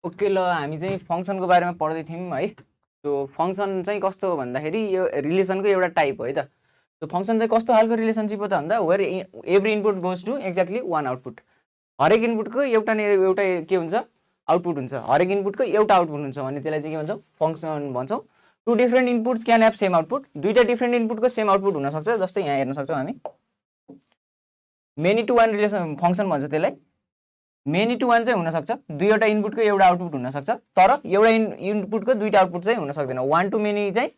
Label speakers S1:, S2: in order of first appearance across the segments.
S1: Okay ल हामी चाहिँ फङ्सनको बारेमा पढ्दै थियौँ है। सो फङ्सन चाहिँ कस्तो हो भन्दाखेरि यो रिलेसनको एउटा टाइप हो है त। सो फङ्सन चाहिँ कस्तो खालको रिलेसनसिप हो त भन्दा where every input goes to exactly one output. हरेक इनपुटको एउटा के हुन्छ आउटपुट हुन्छ, हरेक इनपुटको एउटा आउटपुट हुन्छ भने त्यसलाई चाहिँ के भन्छौँ फङ्सन भन्छौँ। Two different inputs can have same output, दुईवटा डिफ्रेन्ट इनपुटको सेम आउटपुट हुनसक्छ। जस्तै यहाँ हेर्न सक्छौँ हामी many to one relation function भन्छ त्यसलाई। मेनी टु वान चाहिँ हुनसक्छ, दुईवटा इनपुटको एउटा आउटपुट हुनसक्छ, तर एउटा इनपुटको दुईवटा आउटपुट चाहिँ हुन सक्दैन, वान टु मेनी चाहिँ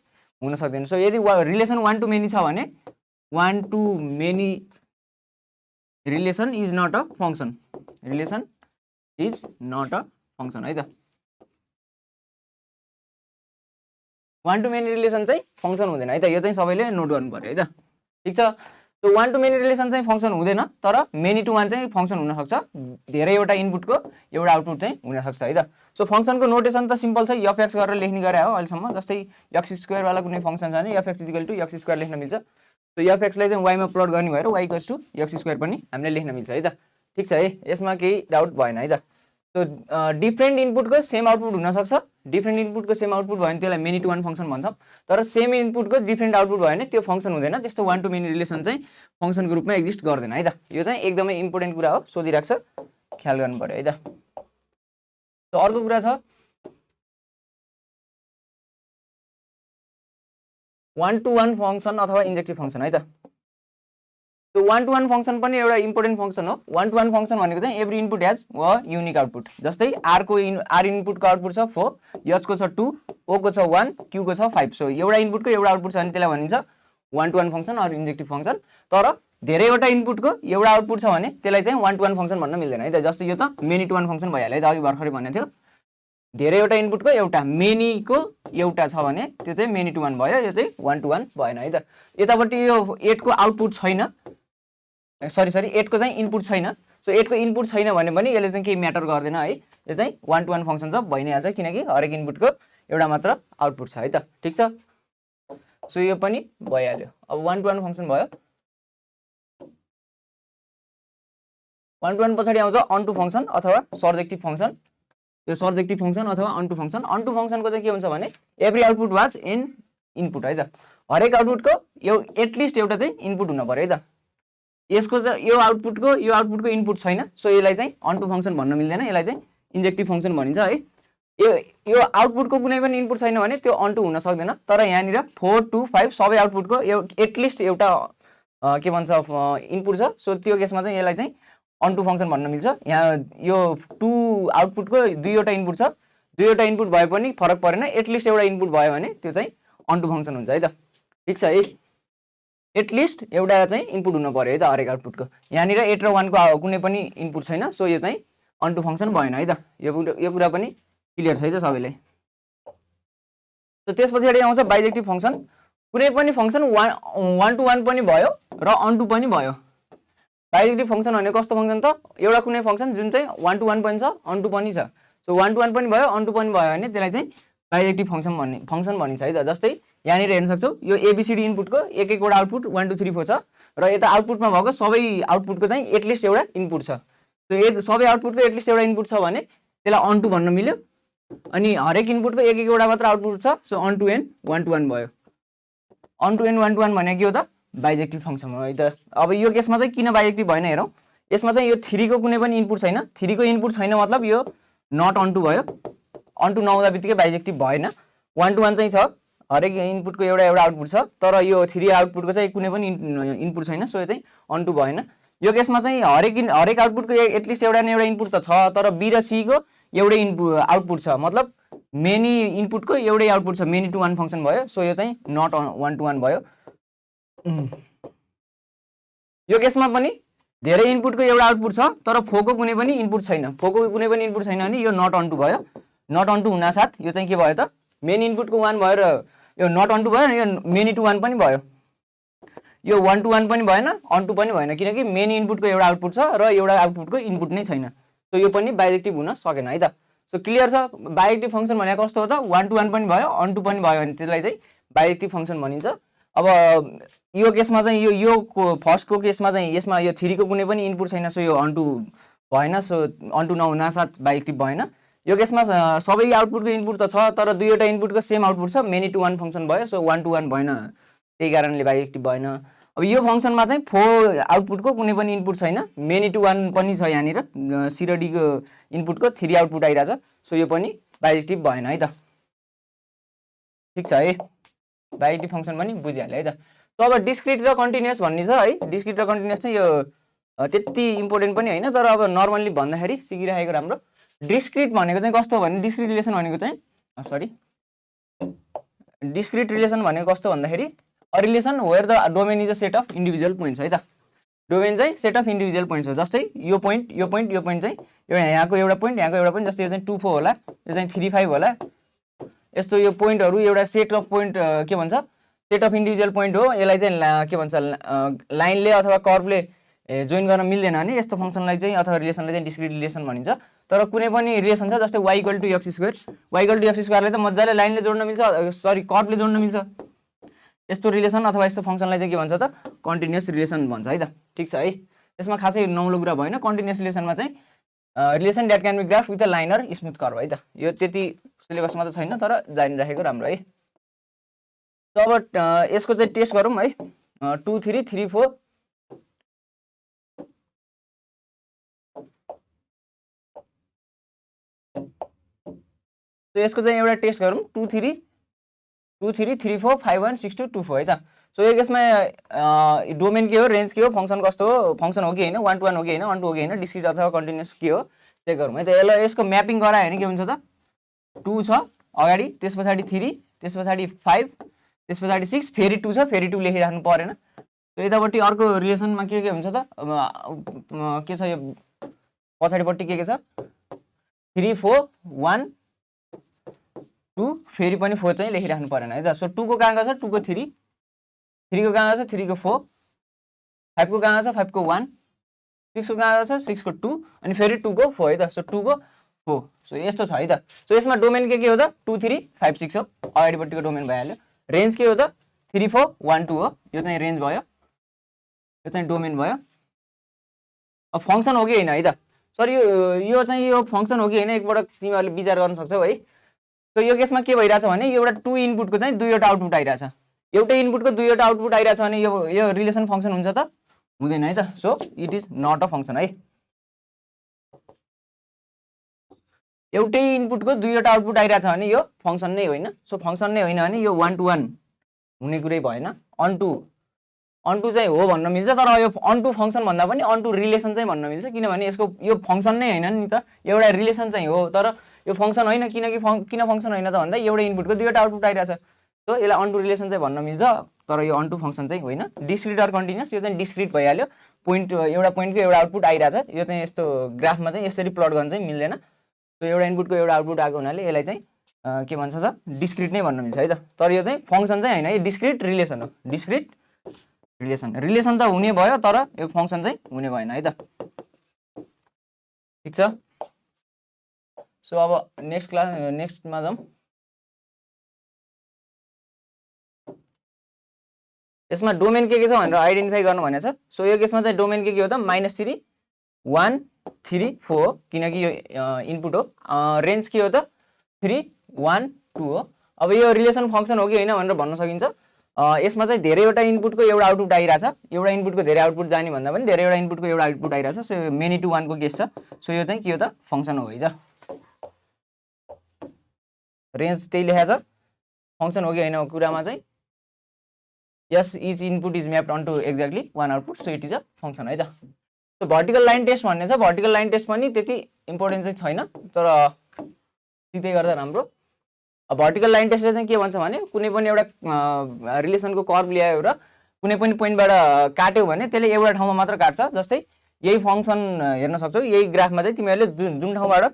S1: हुन सक्दैन। सो यदि रिलेसन वान टु मेनी छ भने one to many relation is not a function, relation is not a function है त। वान टु मेनी रिलेसन चाहिँ फङ्सन हुँदैन है त, यो चाहिँ सबैले नोट गर्नु पर्यो है त। ठिक छ, so one to many relation चाहिँ फङ्सन हुँदैन, तर मेनी टु वान चाहिँ फङ्सन हुनसक्छ, धेरैवटा इनपुटको एउटा आउटपुट चाहिँ हुनसक्छ है त। सो फङ्सनको नोटेसन त सिम्पल छ, एफएक्स गरेर लेख्ने गरे हो अहिलेसम्म। जस्तै एक्स स्क्वायरवाला कुनै फङ्सन छ भने f x equal to x square लेख्न मिल्छ। सो एफएक्सलाई चाहिँ वाइमा प्लट गर्ने भएर y equals to x square पनि हामीले लेख्न मिल्छ है त। ठिक छ है, यसमा केही डाउट भएन है त। सो डिफ्रेन्ट इनपुटको सेम आउटपुट हुनसक्छ, डिफ्रेन्ट इनपुटको सेम आउटपुट भयो भने त्यसलाई मेनी टु वान फङ्सन भन्छौँ। तर सेम इनपुटको डिफ्रेन्ट आउटपुट भयो भने त्यो फङ्सन हुँदैन, त्यस्तो वान टु मेनी रिलेसन चाहिँ फङ्सनको रूपमा एक्जिस्ट गर्दैन है त। यो चाहिँ एकदमै इम्पोर्टेन्ट कुरा हो, सोधिरहेको छ, ख्याल गर्नु पऱ्यो है त। सो अर्को कुरा छ वान टु वान फङ्सन अथवा इन्जेक्टिभ फङ्सन है त। So one to one function पनि एउटा इम्पोर्टेन्ट फङ्सन हो। वान टु वान फङ्सन भनेको चाहिँ every input has unique output. जस्तै आर इनपुटको आउटपुट छ 4, एचको छ 2, ओको छ 1, क्यूको छ 5। सो एउटा इनपुटको एउटा आउटपुट छ भने त्यसलाई भनिन्छ one to one function or injective function. तर धेरैवटा इनपुटको एउटा आउटपुट छ भने त्यसलाई चाहिँ वान टु वान फङ्सन भन्न मिल्दैन है त। जस्तै यो त मेनी टु वान फङ्सन भइहाल्यो है त, अघि भर्खरै भनेको थियो। धेरैवटा इनपुटको एउटा, मेनीको एउटा छ भने त्यो चाहिँ मेनी टु वान भयो, यो चाहिँ वान टु वान भएन है त। यतापट्टि यो 8को आउटपुट छैन, सरी 8को चाहिँ इनपुट छैन। सो 8को इनपुट छैन भने पनि यसले चाहिँ केही म्याटर गर्दैन है, यो चाहिँ वान टु वान फङ्सन त भइ नै हाल्छ, किनकि हरेक इनपुटको एउटा मात्र आउटपुट छ है त। ठिक छ, सो यो पनि भइहाल्यो। अब वान टु वान फङ्सन भयो। वान टु वान पछाडि आउँछ अनटु फङ्सन अथवा सर्जेक्टिभ फङ्सन। यो सर्जेक्टिभ फङ्सन अथवा अनटु फङ्सन। अनटु फङ्सनको चाहिँ के हुन्छ भने every output was in input है त। हरेक आउटपुटको एटलिस्ट एउटा चाहिँ इनपुट हुन पर्यो है त। यसको चाहिँ यो आउटपुटको इनपुट छैन, सो यसलाई चाहिँ अनटु फङ्सन भन्न मिल्दैन, यसलाई चाहिँ इन्जेक्टिभ फङ्सन भनिन्छ है। यो आउटपुटको कुनै पनि इनपुट छैन भने त्यो अनटु हुन सक्दैन। तर यहाँनिर 4 to 5 सबै आउटपुटको एटलिस्ट एउटा के भन्छ इनपुट छ, सो त्यो केसमा चाहिँ यसलाई चाहिँ अनटु फङ्सन भन्न मिल्छ। यहाँ यो 2 आउटपुटको दुईवटा इनपुट छ, दुईवटा इनपुट भए पनि फरक परेन, एटलिस्ट एउटा इनपुट भयो भने त्यो चाहिँ अनटु फङ्सन हुन्छ है त। ठिक छ है, एटलिस्ट एउटा चाहिँ इनपुट हुन पर्यो है त हरेक आउटपुटको। यहाँनिर 8 र 1 को कुनै पनि इनपुट छैन, सो यो चाहिँ अनटु फङ्सन भएन है त। यो कुरा पनि क्लियर छ है त सबैलाई। सो त्यस पछाडि आउँछ बाइजेक्टिभ फङ्सन। कुनै पनि फङ्सन वान टु वान पनि भयो र अनटु पनि भयो। बाइजेक्टिभ फङ्सन भनेको कस्तो फङ्सन त, एउटा कुनै फङ्सन जुन चाहिँ वान टु वान पनि छ अनटु पनि छ। सो वान टु वान पनि भयो अनटु पनि भयो भने त्यसलाई चाहिँ बाइजेक्टिभ फङ्सन भनिन्छ है त। जस्तै यहाँनिर हेर्न सक्छौ यो एबिसिडी इनपुटको एक एकवटा आउटपुट 1 2 3 4 छ, र यता आउटपुटमा भएको सबै आउटपुटको चाहिँ एटलिस्ट एउटा इनपुट छ। सो सबै आउटपुटको एटलिस्ट एउटा इनपुट छ भने त्यसलाई अनटु भन्न मिल्यो। अनि हरेक इनपुटको एक एकवटा मात्र आउटपुट छ, so onto and one to one भयो। Onto and one to one भनेको के हो त, बाइजेक्टिभ फङ्सन हो है त। अब यो केसमा चाहिँ किन बाइजेक्टिभ भएन हेरौँ। यसमा चाहिँ यो 3 को कुनै पनि इनपुट छैन, 3 को इनपुट छैन मतलब यो नट अनटु भयो। अनटु नहुँदा बित्तिकै बाइजेक्टिभ भएन। वान टु वान चाहिँ छ, हरेक इनपुटको एउटा आउटपुट छ, तर यो 3 आउटपुटको चाहिँ कुनै पनि इनपुट छैन, सो यो चाहिँ अनटु भएन। यो केसमा चाहिँ हरेक आउटपुटको एटलिस्ट एउटा न एउटा इनपुट त छ, तर बी र सी को एउटै आउटपुट छ, मतलब मेनी इनपुटको एउटै आउटपुट छ, मेनी टु वान फङ्सन भयो। सो यो चाहिँ नट वान टु वान भयो। यो केसमा पनि धेरै इनपुटको एउटा आउटपुट छ, तर 4 को कुनै पनि इनपुट छैन, 4 को कुनै पनि इनपुट छैन भने यो नट अनटु भयो। नट अनटु हुनासाथ यो चाहिँ के भयो त, मेन इनपुटको 1 भयो र यो नट अनटु भयो, यो मेनी टु वान पनि भयो। यो वान टु वान पनि भएन, अनटु पनि भएन, किनकि मेन इनपुटको एउटा आउटपुट छ र एउटा आउटपुटको इनपुट नै छैन। सो यो पनि बाइजेक्टिभ हुन सकेन है त। सो क्लियर छ, बाइजेक्टिभ फङ्सन भनेको कस्तो हो त, वान टु वान पनि भयो अनटु पनि भयो भने त्यसलाई चाहिँ बाइजेक्टिभ फङ्सन भनिन्छ। अब यो केसमा चाहिँ यो फर्स्टको केसमा चाहिँ यसमा यो 3 को कुनै पनि इनपुट छैन, सो यो अनटु भएन, सो अनटु नहुनासाथ बाइजेक्टिभ भएन। यो केसमा सबै आउटपुटको इनपुट त छ तर दुईवटा इनपुटको सेम आउटपुट छ, मेनी टु वान फङ्सन भयो, सो 1 to 1 भएन, त्यही कारणले बाइजेक्टिभ भएन। अब यो फङ्सनमा चाहिँ 4 आउटपुटको कुनै पनि इनपुट छैन, मेनी टु वान पनि छ यहाँनिर, सी र डीको इनपुटको 3 आउटपुट आइरहेछ, सो यो पनि बाइजेक्टिभ भएन है त। ठिक छ है, बाइजेक्टिभ फङ्सन पनि बुझिहाल्यो है त। सो अब डिस्क्रिट र कन्टिन्युअस भन्ने छ है। डिस्क्रिट र कन्टिन्युअस चाहिँ यो त्यति इम्पोर्टेन्ट पनि होइन, तर अब नर्मल्ली भन्दाखेरि सिकिराखेको राम्रो। डिस्क्रिट भनेको चाहिँ कस्तो हो भने, डिस्क्रिट रिलेसन भनेको चाहिँ डिस्क्रिट रिलेसन भनेको कस्तो भन्दाखेरि a relation where the domain is a set of individual points है त। डोमेन चाहिँ सेट अफ इन्डिभिजुअल पोइन्ट्स हो, जस्तै यो पोइन्ट यो पोइन्ट यो पोइन्ट चाहिँ यहाँको एउटा पोइन्ट यहाँको एउटा पोइन्ट, जस्तै यो चाहिँ 2 4 होला, यो चाहिँ 3 5 होला, यस्तो यो पोइन्टहरू एउटा सेट अफ पोइन्ट के भन्छ, सेट अफ इन्डिभिजुअल पोइन्ट हो। यसलाई चाहिँ के भन्छ, लाइनले अथवा कर्भले जोइन गर्न मिल्दैन भने यस्तो फङ्सनलाई चाहिँ अथवा रिलेसनलाई चाहिँ डिस्क्रिट रिलेसन भनिन्छ। तर कुनै पनि रिलेसन छ जस्तै y equal to x square, y equal to x स्क्वायरलाई त मजाले लाइनले जोड्न मिल्छ, सरी कर्भले जोड्न मिल्छ। यस्तो रिलेसन अथवा यस्तो फङ्सनलाई चाहिँ के भन्छ त, कन्टिन्युअस रिलेसन भन्छ है त। ठिक छ है, यसमा खासै नौलो कुरा भएन। कन्टिन्युअस रिलेसनमा चाहिँ relation that can be graph with a line or smooth curve है त। यो त्यति सिलेबसमा त छैन, तर जानिराखेको राम्रो है। त अब यसको चाहिँ टेस्ट गरौँ है। 2 3 3 4 तो यसको चाहिँ एउटा टेस्ट गरौँ। 2 3 3 4 5 1 6 2 2 4 है त। सो यो केसमा डोमेन के हो, रेन्ज के हो, फङ्सन कस्तो हो, फङ्सन हो कि होइन, 1 to 1 हो कि होइन, 1 to 1 हो कि होइन, डिस्क्रिट अथवा कन्टिन्युअस के हो चेक गरौँ है त। यसलाई यसको म्यापिङ गरायो भने के हुन्छ त, 2 छ अगाडि, त्यस पछाडि 3, त्यस पछाडि 5, त्यस पछाडि 6, फेरि 2 छ, फेरि 2 लेखिराख्नु परेन। तो यतापट्टि अर्को रिलेसनमा के हुन्छ त, के छ यो पछाडिपट्टि के छ, 3 4 1 2, फेरि पनि 4 चाहिँ लेखिराख्नु परेन है त। सो 2 को कहाँ छ, 2 को 3, 3 को कहाँ छ, 3 को 4, 5 को कहाँ छ, 5 को 1, 6 को कहाँ छ, 6 को 2, अनि फेरि 2 को 4 है त। सो 2 को 4, सो यस्तो छ है त। सो यसमा डोमेन के हो त, 2 3 5 6 हो, अगाडिपट्टिको डोमेन भइहाल्यो। रेन्ज के हो त, 3 4 1 2 हो, यो चाहिँ रेन्ज भयो, यो चाहिँ डोमेन भयो। अब फङ्सन हो कि होइन है त, सर यो चाहिँ यो फङ्सन हो कि होइन एकपल्ट तिमीहरूले विचार गर्न सक्छौ है। तो यो केसमा के भइरहेछ भने एउटा 2 इनपुटको चाहिँ 2वटा आउटपुट आइरहेछ, एउटै इनपुटको 2वटा आउटपुट आइरहेछ भने यो रिलेसन फङ्सन हुन्छ त, हुँदैन है त। So it is not a function है। एउटै इनपुटको 2वटा आउटपुट आइरहेछ भने यो फङ्सन नै होइन। सो फङ्सन नै होइन भने यो 1 to 1 हुने कुरै भएन। अन टु चाहिँ हो भन्न मिल्छ, तर यो अन टु फङ्सन भन्दा पनि अन टु रिलेसन चाहिँ भन्न मिल्छ, किनभने यसको यो फङ्सन नै होइन नि त, एउटा रिलेसन चाहिँ हो, तर यो फङ्सन होइन। किनकि किन फङ्सन होइन त भन्दा एउटा इनपुटको 2वटा आउटपुट आइरहेछ, सो यसलाई अन टु रिलेसन चाहिँ भन्न मिल्छ, तर यो अन टु फङ्सन चाहिँ होइन। डिस्क्रिट अर कन्टिन्युअस यो चाहिँ डिस्क्रिट भइहाल्यो, पोइन्ट एउटा पोइन्टको एउटा आउटपुट आइरहेछ, यो चाहिँ यस्तो ग्राफमा चाहिँ यसरी प्लट गर्न चाहिँ मिल्दैन। सो एउटा इनपुटको एउटा आउटपुट आएको हुनाले यसलाई चाहिँ के भन्छ त, डिस्क्रिट नै भन्न मिल्छ है त। तर यो चाहिँ फङ्सन चाहिँ होइन, यो डिस्क्रिट रिलेसन हो, डिस्क्रिट रिलेसन त हुने भयो, तर यो फङ्सन चाहिँ हुने भएन है त। ठिक छ। सो अब नेक्स्टमा जाउँ। यसमा डोमेन के छ भनेर आइडेन्टिफाई गर्नु भनेको छ। सो यो केसमा चाहिँ डोमेन के हो त, -3 1 3 4 हो, किनकि यो इनपुट हो। रेन्ज के हो त, 3 1 2 हो। अब यो रिलेसन फङ्सन हो कि होइन भनेर भन्न सकिन्छ। यसमा चाहिँ धेरैवटा इनपुटको एउटा आउटपुट आइरहेछ, एउटा इनपुटको धेरै आउटपुट जाने भन्दा पनि धेरैवटा इनपुटको एउटा आउटपुट आइरहेछ। सो यो मेनी टु 1 को केस छ। सो यो चाहिँ के हो त, फङ्सन हो है त। रेन्ज त्यही लेखेको छ, फङ्सन हो कि होइन कुरामा चाहिँ यस each input is mapped on to exactly 1 output, so it is a function है त। सो भर्टिकल लाइन टेस्ट भन्ने छ, भर्टिकल लाइन टेस्ट पनि त्यति इम्पोर्टेन्ट चाहिँ छैन, तर सिक्दै गर्दा राम्रो। भर्टिकल लाइन टेस्टले चाहिँ के भन्छ भने कुनै पनि एउटा रिलेसनको कर्भ ल्यायो र कुनै पनि पोइन्टबाट काट्यो भने त्यसले एउटा ठाउँमा मात्र काट्छ। जस्तै यही फङ्सन हेर्न सक्छौ, यही ग्राफमा चाहिँ तिमीहरूले जुन ठाउँबाट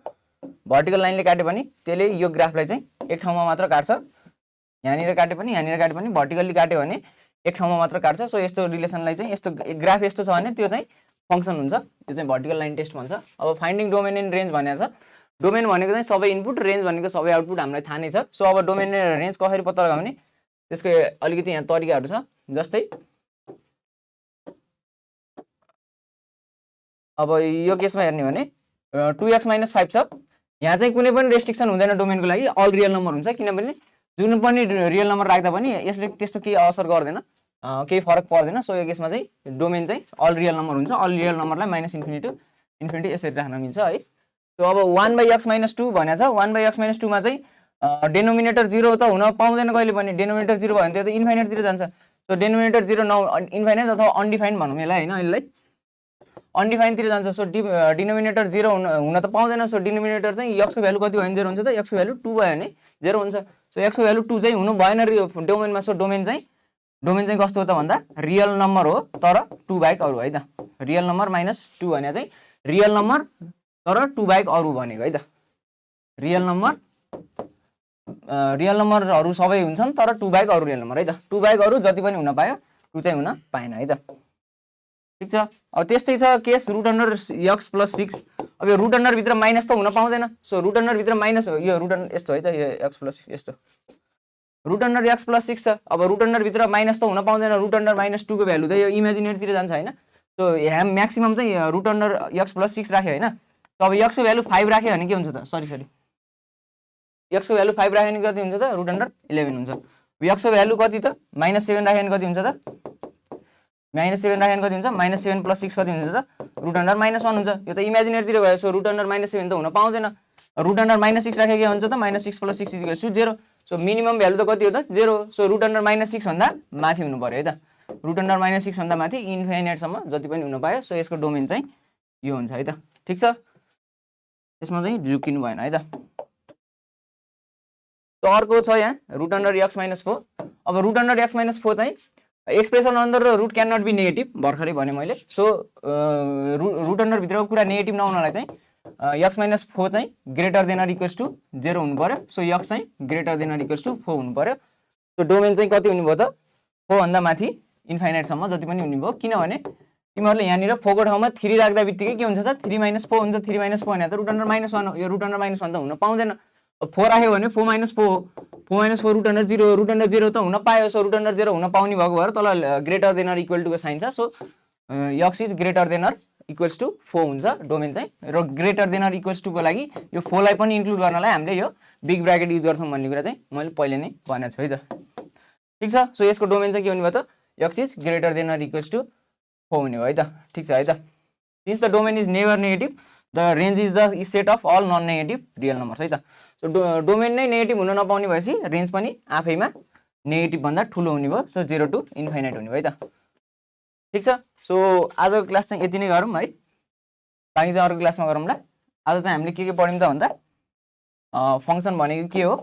S1: भर्टिकल लाइनले काट्यो भने त्यसले यो ग्राफलाई चाहिँ एक ठाउँमा मात्र काट्छ। यहाँनिर काट्यो पनि भर्टिकल्ली काट्यो भने एक ठाउँमा मात्र काट्छ। सो यस्तो रिलेसनलाई चाहिँ यस्तो ग्राफ यस्तो छ भने त्यो चाहिँ फङ्सन हुन्छ, त्यो चाहिँ भर्टिकल लाइन टेस्ट भन्छ। अब फाइन्डिङ डोमेन इन रेन्ज भनेको छ। डोमेन भनेको चाहिँ सबै इनपुट, रेन्ज भनेको सबै आउटपुट हामीलाई थाहा नै छ। सो अब डोमेन र रेन्ज कसरी पत्ता लगाउने त्यसको अलिकति यहाँ तरिकाहरू छ। जस्तै अब यो केसमा हेर्ने भने 2x - 5 छ, यहाँ चाहिँ कुनै पनि रेस्ट्रिक्सन हुँदैन डोमेनको लागि, अल रियल नम्बर हुन्छ, किनभने जुन पनि रियल नम्बर राख्दा पनि यसले त्यस्तो केही असर गर्दैन, केही फरक पर्दैन। सो यो केसमा चाहिँ डोमेन चाहिँ अल रियल नम्बर हुन्छ, अल रियल नम्बरलाई -इन्फिनिटी टु इन्फिनिटी यसरी राख्न मिल्छ है। सो अब 1/x-2 भनेको छ, 1/x-2 मा चाहिँ डेनोमिनेटर 0 त हुन पाउँदैन कहिले पनि, डेनोमिनेटर 0 भयो भने त्यो त इन्फाइनाइटतिर जान्छ। सो डेनोमिनेटर 0 इन्फाइनाइट अथवा अनडिफाइन्ड भनौँ यसलाई होइन, यसलाई अनडिफाइन्डतिर जान्छ। सो डिनोमिनेटर 0 हुन त पाउँदैन। सो डिनोमिनेटर चाहिँ x को भ्यालु कति भयो भने 0 हुन्छ त, x को भ्यालु 2 भयो भने 0 हुन्छ। सो x को भ्यालु 2 चाहिँ हुनु भएन डोमेनमा। सो डोमेन चाहिँ कस्तो हो त भन्दा रियल नम्बर हो तर 2 बाहेक अरू है त, रियल नम्बर -2 भने चाहिँ रियल नम्बर तर 2 बाहेक अरू भनेको है त। रियल नम्बरहरू सबै हुन्छन् तर 2 बाहेक अरू रियल नम्बर है त, 2 बाहेक अरू जति पनि हुन पायो 2 चाहिँ हुन पाएन है त। ठिक छ। अब त्यस्तै छ केस रुट अन्डर x + 6। अब यो रुट अन्डर भित्र माइनस त हुन पाउँदैन। सो रुट अन्डर भित्र माइनस हो, यो रुट अन्डर यस्तो है त, यो x + 6 यस्तो रुट अन्डर x + 6 छ। अब रुट अन्डर भित्र माइनस त हुन पाउँदैन, रुट अन्डर -2 को भ्यालु त यो इमेजिनेरीतिर जान्छ होइन। सो यहाँ म्याक्सिमम चाहिँ रुट अन्डर x + 6 राख्यो होइन। अब x को भ्यालु 5 राख्यो भने के हुन्छ त, सरी x को भ्यालु 5 राख्यो भने कति हुन्छ त, रुट अन्डर 11 हुन्छ। x को भ्यालु कति त -7 राख्यो भने कति हुन्छ त, -7 राख्यो भने कति हुन्छ, -7 + 6 कति हुन्छ त, रुट अन्डर -1 हुन्छ। यो त इमेजिनेरीतिर गयो। सो रुट अन्डर -7 त हुन पाउँदैन। रुट अन्डर -6 राख्यो के हुन्छ त, -6 + 6 = 0। सो मिनिमम भ्यालु त कति हो त, 0। सो रुट अन्डर -6 भन्दा माथि हुनु पर्यो है त, रुट अन्डर -6 भन्दा माथि इन्फाइनाइटसम्म जति पनि हुन पायो। सो यसको डोमेन चाहिँ यो हुन्छ है त। ठिक छ, यसमा चाहिँ झुकिनु भएन है त। त अर्को छ यहाँ रुट अन्डर x - 4। अब रुट अन्डर x - 4 चाहिँ एक्सप्रेसन अन्डर र root can not be negative, भर्खरै भने मैले। सो रुट अन्डर भित्रको कुरा नेगेटिभ नहुनलाई चाहिँ x - 4 चाहिँ greater than or equals to 0 हुनु पर्यो। सो x चाहिँ greater than or equals to 4 हुनु पर्यो। सो डोमेन चाहिँ कति हुनुभयो त, 4 भन्दा माथि इन्फाइनाइटसम्म जति पनि हुने भयो, किनभने तिमीहरूले यहाँनिर 4 को ठाउँमा 3 राख्दा बित्तिकै के हुन्छ त, 3 - 4 हुन्छ। 3 - 4 भने त रुट अन्डर -1 हो, यो रुट अन्डर -1 त हुन पाउँदैन। 4 राख्यो भने 4 - 4 हो, 4 - 4 रुट अन्डर 0 हो, रुट अन्डर 0 त हुन पायो। सो रुट अन्डर 0 हुन पाउने भएको भएर तल greater than or equal to को साइन छ। So x is greater than or equals to 4 हुन्छ डोमेन चाहिँ। र greater than or equals to को लागि यो 4 लाई पनि इन्क्लुड गर्नलाई हामीले यो बिग ब्राकेट युज गर्छौँ भन्ने कुरा चाहिँ मैले पहिले नै भनेको छु है त। ठिक छ। सो यसको डोमेन चाहिँ के हुने भयो त, x is greater than or equals to 4 हुने हो है त। ठिक छ है त। Since the domain is never negative, the range is the set of all non negative real numbers है त। सो डोमेन नै नेगेटिभ हुन नपाउने भएपछि रेन्ज पनि आफैमा नेगेटिभ भन्दा ठुलो हुने भयो। सो 0 टु इन्फाइनाइट हुने भयो है त। ठिक छ। सो आजको क्लास चाहिँ यति नै गरौँ है, बाँकी चाहिँ अर्को क्लासमा गरौँला। आज चाहिँ हामीले के पढ्यौँ त भन्दा फङ्सन भनेको के हो,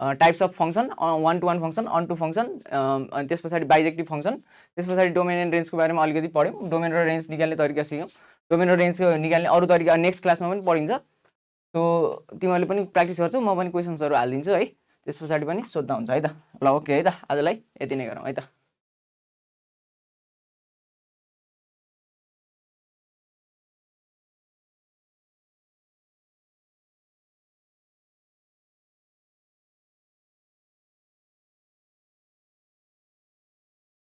S1: types of function, 1 to 1 function, onto function, अनि त्यस पछाडि बाइजेक्टिभ फङ्सन, त्यस पछाडि डोमेन एन्ड रेन्जको बारेमा अलिकति पढ्यौँ। डोमेन र रेन्ज निकाल्ने तरिका सिक्यौँ। डोमेन र रेन्ज निकाल्ने अरू तरिका नेक्स्ट क्लासमा पनि पढिन्छ। सो तिमीहरूले पनि प्र्याक्टिस गर्छौ, म पनि क्वेसन्सहरू हालिदिन्छु है, त्यस पछाडि पनि सोद्धा हुन्छ है त। ल ओके है त, आजलाई यति नै गरौँ है त।